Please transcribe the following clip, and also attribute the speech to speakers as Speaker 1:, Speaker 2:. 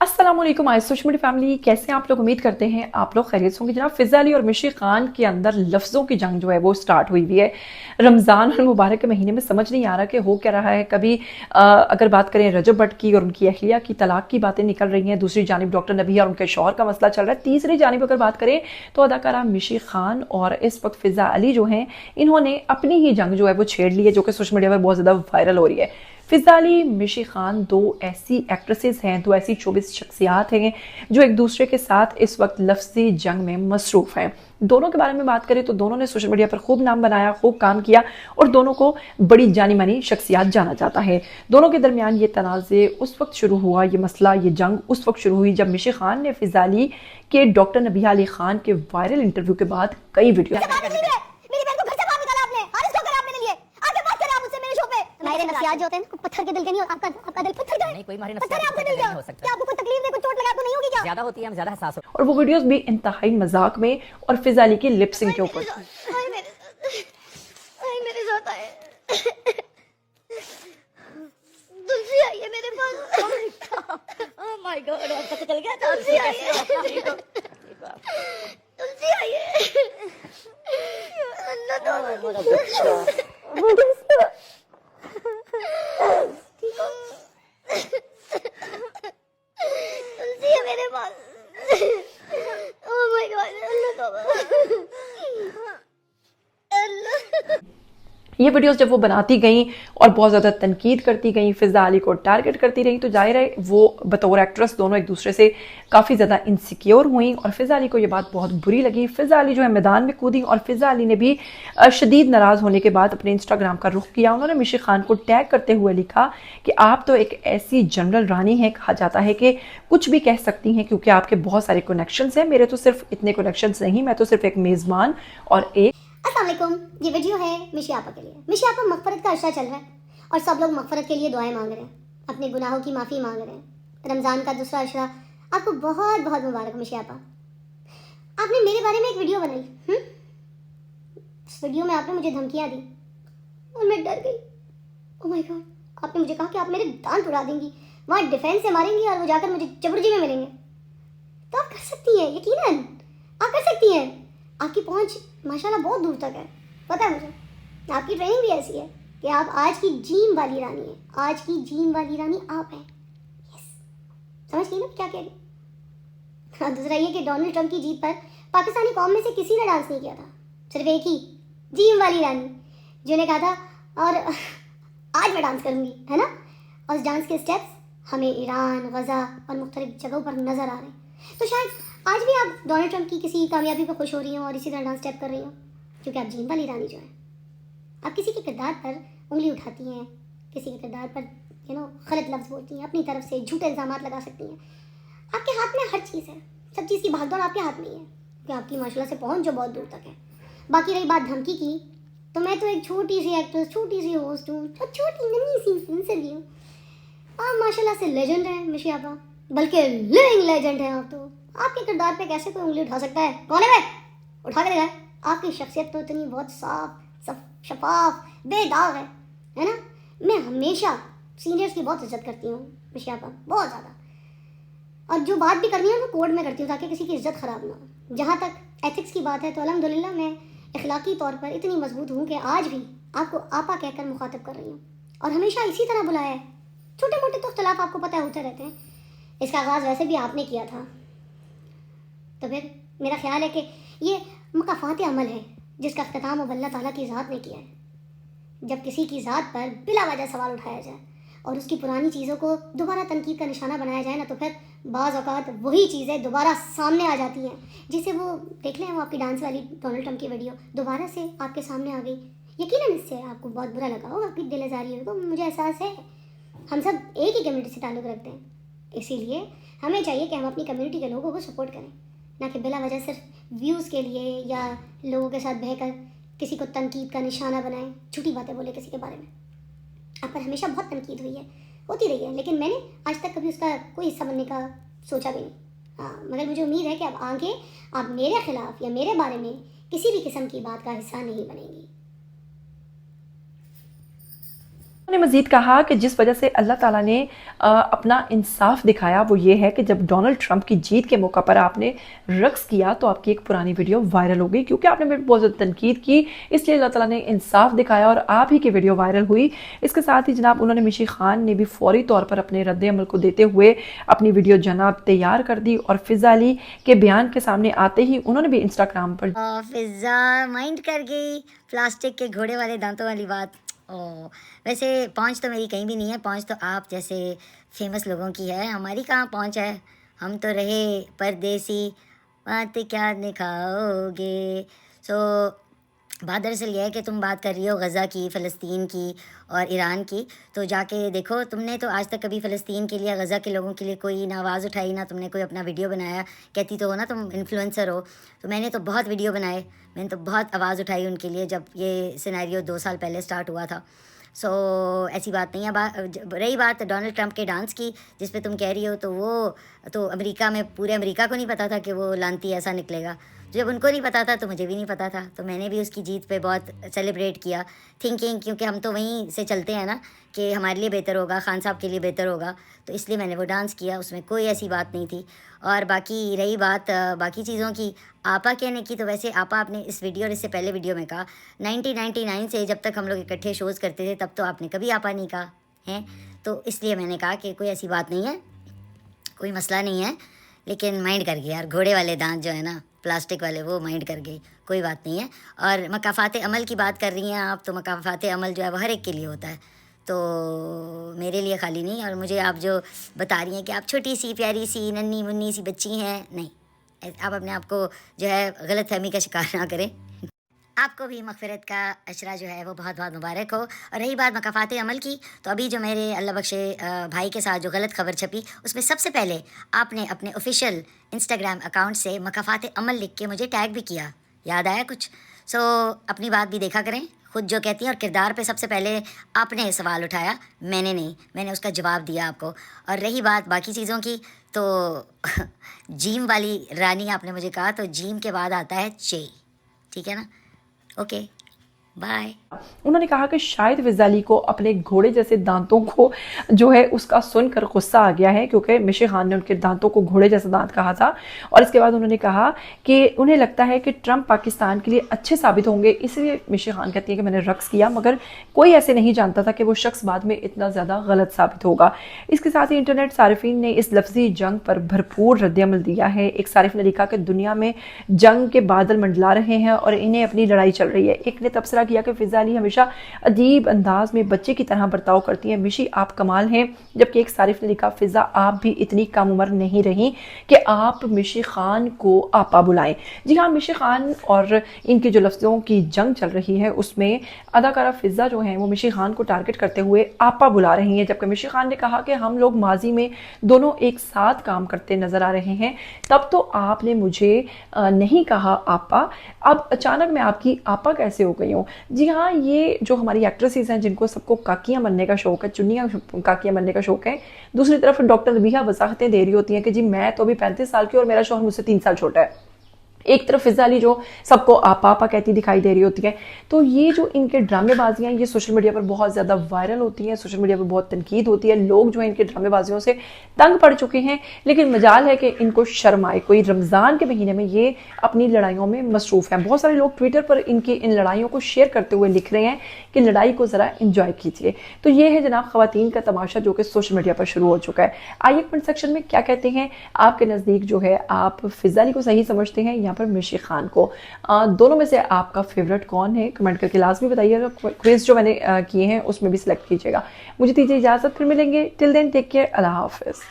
Speaker 1: अस्सलाम वालेकुम social media family, कैसे हैं आप लोग। उम्मीद करते हैं आप लोग खैरियत होंगे। जनाब फिज़ा अली और मिशी खान के अंदर लफ्ज़ों की जंग जो है वो स्टार्ट हुई हुई है। रमज़ान और मुबारक के महीने में समझ नहीं आ रहा कि हो क्या रहा है। कभी अगर बात करें रजब भट्ट की और उनकी अहलिया की तलाक की बातें निकल रही हैं, दूसरी जानिब डॉक्टर नबिया और उनके शौहर का मसला चल रहा है, तीसरी जानिब अगर बात करें तो अदाकारा मिशी खान और इस वक्त फिज़ा अली जो हैं इन्होंने अपनी ही जंग जो है वो छेड़ ली है, जो कि सोशल मीडिया पर बहुत ज़्यादा वायरल हो रही है। फिज़ा अली, मिशी खान दो ऐसी एक्ट्रेसेस हैं, दो ऐसी 24 शख्सियात हैं जो एक दूसरे के साथ इस वक्त लफ्ज़ी जंग में मसरूफ़ हैं। दोनों के बारे में बात करें तो दोनों ने सोशल मीडिया पर खूब नाम बनाया, खूब काम किया और दोनों को बड़ी जानी मानी शख्सियात जाना जाता है। दोनों के दरमियान ये तनाज़े उस वक्त शुरू हुआ, ये मसला, ये जंग उस वक्त शुरू हुई जब मिशी खान ने फिज़ा अली के डॉक्टर नबिया अली खान के वायरल इंटरव्यू के बाद कई वीडियो
Speaker 2: मेरे नसियात जो होते हैं पत्थर के दिल के नहीं, आपका दिल पत्थर का है।
Speaker 3: नहीं, कोई हमारे
Speaker 2: पत्थर है, आपका दिल
Speaker 3: नहीं हो सकता।
Speaker 2: क्या आपको कोई तकलीफ दे, कोई चोट लगा, आपको नहीं होगी क्या?
Speaker 3: ज्यादा होती है, हम ज्यादा हसास होते
Speaker 1: और वो वीडियोस भी इंतहाई मजाक में और फिज़ा अली की लिप सिंक के ऊपर।
Speaker 2: मेरे साथ आए तुलसी आई है मेरे पास। ओह माय गॉड, आपका तो चल गया। तुलसी आई है, तुलसी आई है। अल्लाह तुलसी है मेरे पास। ओह माय गॉड, अल्लाह तौबा। अल्लाह।
Speaker 1: ये वीडियोस जब वो बनाती गई और बहुत ज़्यादा तनकीद करती गई, फिज़ा अली को टारगेट करती रही, तो जाहिर है वो बतौर एक्ट्रेस दोनों एक दूसरे से काफ़ी ज़्यादा इनसिक्योर हुई और फिज़ा अली को ये बात बहुत बुरी लगी। फिज़ा अली जो है मैदान में कूदी और फिज़ा अली ने भी शदीद नाराज़ होने के बाद अपने इंस्टाग्राम का रुख किया। उन्होंने मिशी खान को टैग करते हुए लिखा कि आप तो एक ऐसी जनरल रानी हैं, कहा जाता है कि कुछ भी कह सकती हैं क्योंकि आपके बहुत सारे कनेक्शंस हैं, मेरे तो सिर्फ इतने कनेक्शंस नहीं, मैं तो सिर्फ एक मेज़बान और एक।
Speaker 2: अस्सलाम वालेकुम, ये वीडियो है मिशी आपा के लिए। मिशी आपा, मगफरत का अरसा चल रहा है और सब लोग मगफरत के लिए दुआएं मांग रहे हैं, अपने गुनाहों की माफ़ी मांग रहे हैं। रमज़ान का दूसरा अशरा आपको बहुत बहुत मुबारक। मिशी आपा, आपने मेरे बारे में एक वीडियो बनाई। इस वीडियो में आपने मुझे धमकियाँ दी और मैं डर गई। ओह माय गॉड, आपने मुझे कहा कि आप मेरे दांत उड़ा देंगी, वहाँ डिफेंस से मारेंगी और वो जाकर मुझे जबरजी में मिलेंगे। तो आप कर सकती हैं, यकीनन आप कर सकती हैं। आपकी पहुंच माशाल्लाह बहुत दूर तक है, पता है मुझे। आपकी ट्रेनिंग भी ऐसी है कि आप आज की जिम वाली रानी हैं। आज की जिम वाली रानी आप हैं। यस, समझ गई ना क्या कह रही। हाँ, दूसरा ये कि डोनाल्ड ट्रंप की जीत पर पाकिस्तानी कौम में से किसी ने डांस नहीं किया था, सिर्फ एक ही जिम वाली रानी जिन्हें कहा था और आज मैं डांस करूँगी, है ना। और उस डांस के स्टेप्स हमें ईरान, गज़ा और मुख्तलिफ जगहों पर नज़र आ रहे हैं। तो शायद आज भी आप डोनाल्ड ट्रंप की किसी कामयाबी पर खुश हो रही हो और इसी तरह डांस स्टेप कर रही हो, क्योंकि आप जीन वाली रानी जो है। आप किसी के किरदार पर उंगली उठाती हैं, किसी के किरदार पर गलत लफ्ज़ बोलती हैं, अपनी तरफ से झूठे इल्ज़ाम लगा सकती हैं। आपके हाथ में हर चीज़ है, सब चीज़ की भागदौड़ आपके हाथ में ही है, क्योंकि आपकी माशाल्लाह से पहुँच जो बहुत दूर तक है। बाकी रही बात धमकी की, तो मैं तो एक छोटी सी एक्ट्रेस, छोटी सी होस्ट हूँ, छोटी नन्ही सी इनफलुएंसर भी हूँ। आप माशाल्लाह से लेजेंड हैं मिशी आपा, बल्कि लिविंग लेजेंड हैं आप। तो आपके किरदार पे कैसे कोई उंगली उठा सकता है? कौन है वे? उठा के दिखाए। आपकी शख्सियत तो इतनी बहुत साफ शफाफ बेदाग है ना। मैं हमेशा सीनियर्स की बहुत इज्जत करती हूँ मिशी आपा, बहुत ज़्यादा। और जो बात भी करनी है वो कोड में करती हूँ ताकि किसी की इज्जत ख़राब ना हो। जहाँ तक एथिक्स की बात है तो अल्हम्दुलिल्लाह मैं इखलाकी तौर पर इतनी मजबूत हूँ कि आज भी आपको आपा कहकर मुखातब कर रही हूँ और हमेशा इसी तरह बुलाया है। छोटे मोटे तो इख्तिलाफ आपको पता है होते रहते हैं, इसका आगाज़ वैसे भी आपने किया था, तो फिर मेरा ख्याल है कि ये मुकाफ़ात अमल है जिसका अख्तिताम अब अल्लाह ताला की ज़ात ने किया है। जब किसी की ज़ात पर बिला वजह सवाल उठाया जाए और उसकी पुरानी चीज़ों को दोबारा तनकीद का निशाना बनाया जाए ना, तो फिर बाज़ औक़ात वही चीज़ें दोबारा सामने आ जाती हैं। जिसे वो देख लें, वो आपकी डांस वाली डोनाल्ड ट्रंप की वीडियो दोबारा से आपके सामने आ गई। यकीनन इससे आपको बहुत बुरा लगा होगा, आपकी दिल आज़ारी होगा, मुझे एहसास है। हम सब एक ही कम्युनिटी से ताल्लुक़ रखते हैं, इसीलिए हमें चाहिए कि हम अपनी कम्युनिटी के लोगों को सपोर्ट करें, ना कि बिला वजह सिर्फ व्यूज़ के लिए या लोगों के साथ बहकर किसी को तनकीद का निशाना बनाएं, झूठी बातें बोले किसी के बारे में। आप पर हमेशा बहुत तनकीद हुई है, होती रही है, लेकिन मैंने आज तक कभी उसका कोई हिस्सा बनने का सोचा भी नहीं। हाँ, मगर मुझे उम्मीद है कि अब आगे आप मेरे ख़िलाफ़ या मेरे बारे में किसी भी किस्म की बात का हिस्सा नहीं बनेंगी।
Speaker 1: उन्होंने मजीद कहा कि जिस वजह से अल्लाह ताला ने अपना इंसाफ दिखाया वो ये है कि जब डोनाल्ड ट्रंप की जीत के मौका पर आपने रक्स किया तो आपकी एक पुरानी वीडियो वायरल हो गई, क्योंकि आपने मेरी बहुत ज़्यादा तनकीद की, इसलिए अल्लाह ताला ने इंसाफ दिखाया और आप ही की वीडियो वायरल हुई। इसके साथ ही जनाब उन्होंने मिशी खान ने भी फौरी तौर पर अपने रद्द अमल को देते हुए अपनी वीडियो जनाब तैयार कर दी और फिज़ा अली के बयान के सामने आते ही उन्होंने भी इंस्टाग्राम पर
Speaker 3: फिज़ा माइंड कर गई प्लास्टिक के घोड़े वाले दांतों वाली बात। वैसे पहुंच तो मेरी कहीं भी नहीं है, पहुंच तो आप जैसे फेमस लोगों की है, हमारी कहाँ पहुंच है। हम तो रहे परदेसी, बात क्या दिखाओगे। बात दरअसल यह है कि तुम बात कर रही हो गज़ा की, फ़लस्तीन की और ईरान की, तो जाके देखो तुमने तो आज तक कभी फ़लस्तीन के लिए, गज़ा के लोगों के लिए कोई ना आवाज़ उठाई, ना तुमने कोई अपना वीडियो बनाया। कहती तो हो ना तुम इन्फ्लुएंसर हो, तो मैंने तो बहुत वीडियो बनाए, मैंने तो बहुत आवाज़ उठाई उनके लिए जब ये सिनेरियो 2 साल पहले स्टार्ट हुआ था। ऐसी बात नहीं है। रही बात डोनाल्ड ट्रंप के डांस की जिस पे तुम कह रही हो, तो वो तो अमेरिका में पूरे अमेरिका को नहीं पता था कि वो लानती ऐसा निकलेगा। जब उनको नहीं पता था तो मुझे भी नहीं पता था, तो मैंने भी उसकी जीत पे बहुत सेलिब्रेट किया, थिंकिंग, क्योंकि हम तो वहीं से चलते हैं ना कि हमारे लिए बेहतर होगा, खान साहब के लिए बेहतर होगा, तो इसलिए मैंने वो डांस किया, उसमें कोई ऐसी बात नहीं थी। और बाकी रही बात बाकी चीज़ों की, आपा कहने की, तो वैसे आपा आपने इस वीडियो और इससे पहले वीडियो में कहा 1999 से जब तक हम लोग इकट्ठे शोज़ करते थे तब तो आपने कभी आपा नहीं कहा है, तो इसलिए मैंने कहा कि कोई ऐसी बात नहीं है, कोई मसला नहीं है। लेकिन माइंड कर गई यार, घोड़े वाले दांत जो है ना प्लास्टिक वाले, वो माइंड कर गई, कोई बात नहीं है। और मकाफ़ात अमल की बात कर रही हैं आप, तो मकाफ़ात अमल जो है वो हर एक के लिए होता है, तो मेरे लिए खाली नहीं। और मुझे आप जो बता रही हैं कि आप छोटी सी प्यारी सी नन्ही मुन्नी सी बच्ची हैं, नहीं, आप अपने आप को जो है गलत फहमी का शिकार ना करें। आपको भी मग़फ़िरत का अशरा जो है वो बहुत बहुत मुबारक हो। और रही बात मकाफ़ात अमल की, तो अभी जो मेरे अल्लाह बख्शे भाई के साथ जो गलत खबर छपी, उसमें सबसे पहले आपने अपने ऑफिशियल इंस्टाग्राम अकाउंट से मकाफ़ात अमल लिख के मुझे टैग भी किया, याद आया कुछ। अपनी बात भी देखा करें, खुद जो कहती हैं। और किरदार पे सबसे पहले आपने सवाल उठाया, मैंने नहीं, मैंने उसका जवाब दिया आपको। और रही बात बाकी चीज़ों की, तो जीम वाली रानी आपने मुझे कहा, तो जीम के बाद आता है चे, ठीक है ना। Okay, bye.
Speaker 1: उन्होंने कहा कि शायद फिज़ा अली को अपने घोड़े जैसे दांतों को जो है उसका सुनकर गुस्सा आ गया है, क्योंकि मिशी खान ने उनके दांतों को घोड़े जैसा दांत कहा था। और इसके बाद उन्होंने कहा कि उन्हें लगता है कि ट्रंप पाकिस्तान के लिए अच्छे साबित होंगे, इसलिए मिशी खान कहती है कि मैंने रक्स किया, मगर कोई ऐसे नहीं जानता था कि वो शख्स बाद में इतना ज़्यादा गलत साबित होगा। इसके साथ ही इंटरनेट सारिफीन ने इस लफ्जी जंग पर भरपूर रद्दअमल दिया है। एक सारिफ ने लिखा कि दुनिया में जंग के बादल मंडला रहे हैं और इन्हें अपनी लड़ाई चल रही है। एक ने तबसरा किया कि फिज़ा अली हमेशा अजीब अंदाज में बच्चे की तरह बर्ताव करती हैं, मिशी आप कमाल हैं। जबकि एक सारिफ ने लिखा, फिज़ा आप भी इतनी कम उम्र नहीं रही कि आप मिशी खान को आपा बुलाएं। जी हाँ, मिशी खान और इनकी जो लफ्ज़ों की जंग चल रही है उसमें अदाकारा फिज़ा जो हैं वो मिशी खान को टारगेट करते हुए आपा बुला रही हैं, जबकि मिशी खान ने कहा कि हम लोग माजी में दोनों एक साथ काम करते नज़र आ रहे हैं, तब तो आपने मुझे नहीं कहा आपा, अब अचानक मैं आपकी आपा कैसे हो गई हूँ। जी हाँ, ये जो हमारी एक्ट्रेसेस हैं जिनको सबको काकियाँ बनने का शौक है, चुन्नियाँ काकियाँ बनने का शौक है, दूसरी तरफ डॉक्टर रबीहा वजाहतें दे रही होती हैं कि जी मैं तो अभी 35 साल की और मेरा शौहर मुझसे 3 साल छोटा है। एक तरफ फिज़ा अली जो सबको आपा आपा कहती दिखाई दे रही होती है। तो ये जो इनके ड्रामेबाजियाँ ये सोशल मीडिया पर बहुत ज़्यादा वायरल होती हैं, सोशल मीडिया पर बहुत तनकीद होती है, लोग जो है इनके ड्रामेबाजियों से तंग पड़ चुके हैं। लेकिन मजाल है कि इनको शर्म आए, कोई रमज़ान के महीने में ये अपनी लड़ाइयों में मसरूफ़ हैं। बहुत सारे लोग ट्विटर पर इनकी इन लड़ाइयों को शेयर करते हुए लिख रहे हैं कि लड़ाई को ज़रा इंजॉय कीजिए। तो ये है जनाब ख़वातीन का तमाशा जो कि सोशल मीडिया पर शुरू हो चुका है। आइए कमेंट सेक्शन में क्या कहते हैं, आपके नज़दीक जो है आप फिज़ा अली को सही समझते हैं या पर मिशी खान को। दोनों में से आपका फेवरेट कौन है, कमेंट करके लाजमी बताइएगा। क्विज जो मैंने किए हैं उसमें भी सिलेक्ट कीजिएगा। मुझे दीजिए इजाज़त, फिर मिलेंगे। टिल देन टेक केयर, अल्लाह हाफिज़।